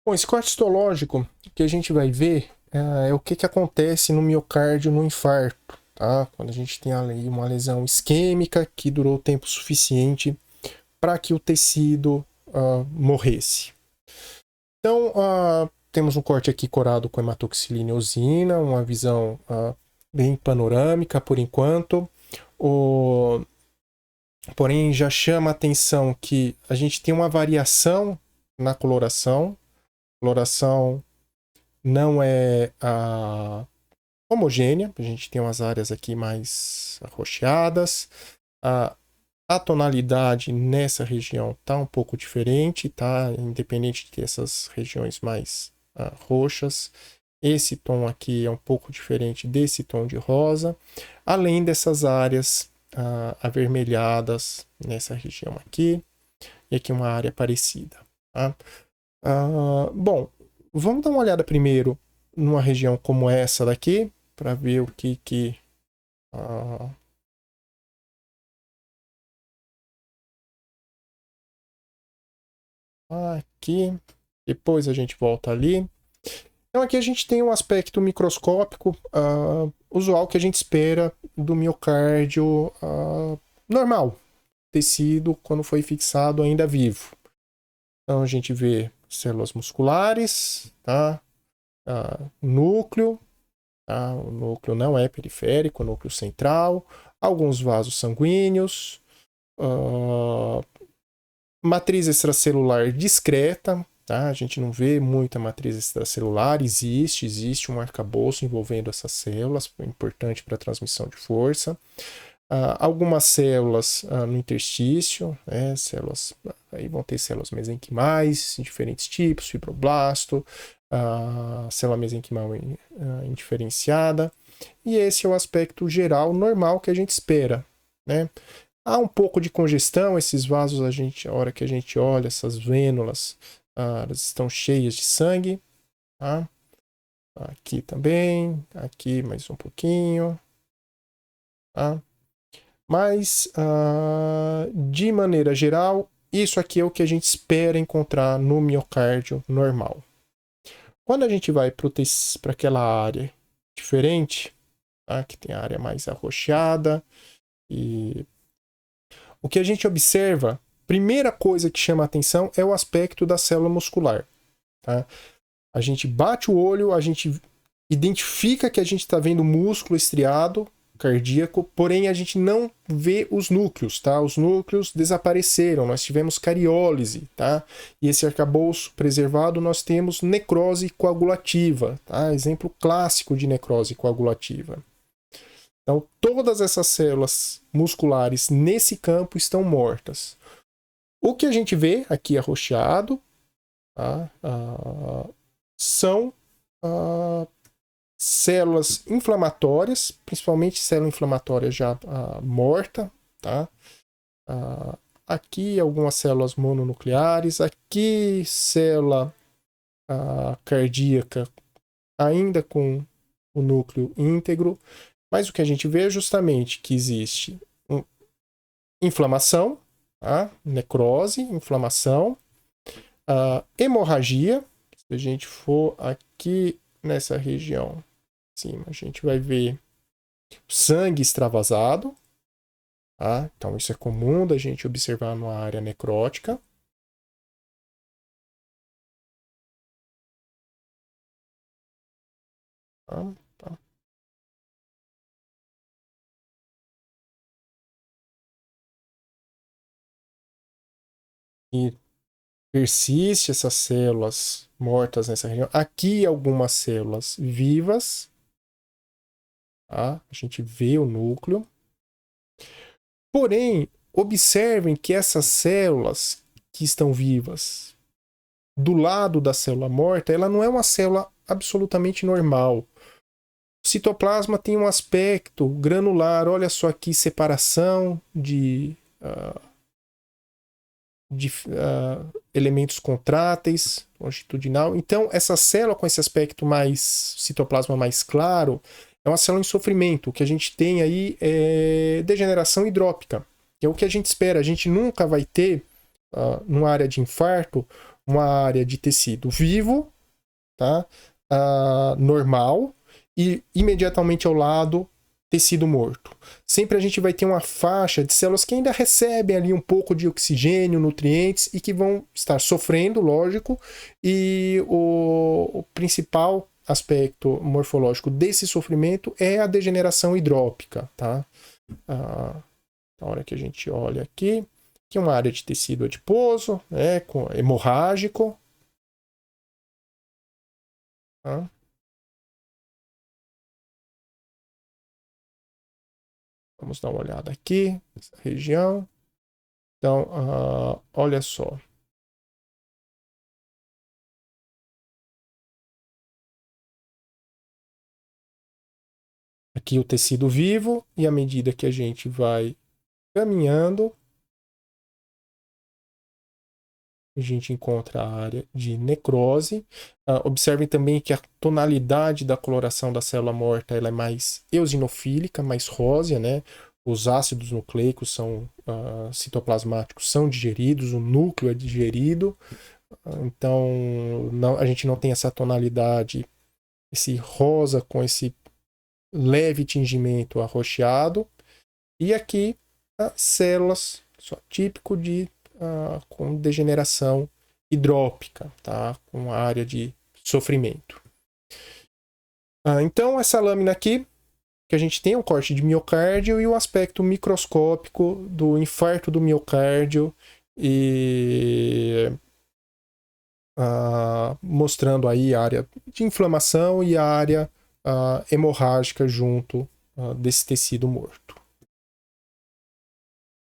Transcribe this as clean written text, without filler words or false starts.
Bom, esse corte histológico que a gente vai ver é o que acontece no miocárdio no infarto, tá? Quando a gente tem ali uma lesão isquêmica que durou tempo suficiente para que o tecido morresse. Então, temos um corte aqui corado com hematoxilina e eosina, uma visão bem panorâmica por enquanto. Porém, já chama a atenção que a gente tem uma variação na coloração. A coloração não é homogênea, a gente tem umas áreas aqui mais arroxeadas. A tonalidade nessa região está um pouco diferente, tá? Independente de ter essas regiões mais roxas. Esse tom aqui é um pouco diferente desse tom de rosa, além dessas áreas avermelhadas nessa região aqui, e aqui uma área parecida. Tá? Bom, vamos dar uma olhada primeiro numa região como essa daqui, para ver o que aqui, depois a gente volta ali. Então aqui a gente tem um aspecto microscópico usual que a gente espera do miocárdio normal, tecido quando foi fixado ainda vivo. Então a gente vê células musculares, tá? Núcleo, tá? O núcleo não é periférico, o núcleo central, alguns vasos sanguíneos, matriz extracelular discreta, tá? A gente não vê muita matriz extracelular, existe um arcabouço envolvendo essas células, importante para a transmissão de força. Algumas células no interstício, né? Células, aí vão ter células mesenquimais, diferentes tipos, fibroblasto, célula mesenquimal indiferenciada, e esse é o aspecto geral normal que a gente espera, né? Há um pouco de congestão, esses vasos, a hora que a gente olha, essas vênulas, elas estão cheias de sangue, tá? Aqui também, aqui mais um pouquinho, tá? Mas, de maneira geral, isso aqui é o que a gente espera encontrar no miocárdio normal. Quando a gente vai para aquela área diferente, tá? Que tem a área mais arroxeada, e o que a gente observa, primeira coisa que chama a atenção é o aspecto da célula muscular. Tá? A gente bate o olho, a gente identifica que a gente está vendo músculo estriado cardíaco, porém a gente não vê os núcleos, tá? Os núcleos desapareceram, nós tivemos cariólise, tá? E esse arcabouço preservado nós temos necrose coagulativa, tá? Exemplo clássico de necrose coagulativa. Então, todas essas células musculares nesse campo estão mortas. O que a gente vê aqui arroxeado, tá? São células inflamatórias, principalmente célula inflamatória já morta, tá? Aqui algumas células mononucleares, aqui célula cardíaca ainda com o núcleo íntegro, mas o que a gente vê é justamente que existe inflamação, tá? Necrose, inflamação, hemorragia. Se a gente for aqui nessa região acima, a gente vai ver sangue extravasado, tá? Então isso é comum da gente observar numa área necrótica. Tá? E persiste essas células mortas nessa região. Aqui algumas células vivas, tá? A gente vê o núcleo. Porém, observem que essas células que estão vivas do lado da célula morta, ela não é uma célula absolutamente normal. O citoplasma tem um aspecto granular, olha só aqui, separação de elementos contráteis, longitudinal. Então, essa célula com esse aspecto mais citoplasma mais claro é uma célula em sofrimento. O que a gente tem aí é degeneração hidrópica, que é o que a gente espera. A gente nunca vai ter, numa área de infarto, uma área de tecido vivo, tá? Normal, e imediatamente ao lado, tecido morto. Sempre a gente vai ter uma faixa de células que ainda recebem ali um pouco de oxigênio, nutrientes, e que vão estar sofrendo, lógico, e o principal aspecto morfológico desse sofrimento é a degeneração hidrópica, tá? Na hora que a gente olha aqui, é uma área de tecido adiposo, né, hemorrágico. Tá? Vamos dar uma olhada aqui, nessa região. Então, olha só. Aqui o tecido vivo, e à medida que a gente vai caminhando, a gente encontra a área de necrose. Observem também que a tonalidade da coloração da célula morta ela é mais eosinofílica, mais rósea, né? Os ácidos nucleicos citoplasmáticos são digeridos, o núcleo é digerido, então a gente não tem essa tonalidade, esse rosa com esse leve tingimento arroxeado. E aqui células, só típico com degeneração hidrópica, tá? Com área de sofrimento. Então, essa lâmina aqui, que a gente tem um corte de miocárdio e o aspecto microscópico do infarto do miocárdio, e mostrando aí a área de inflamação e a área hemorrágica junto desse tecido morto.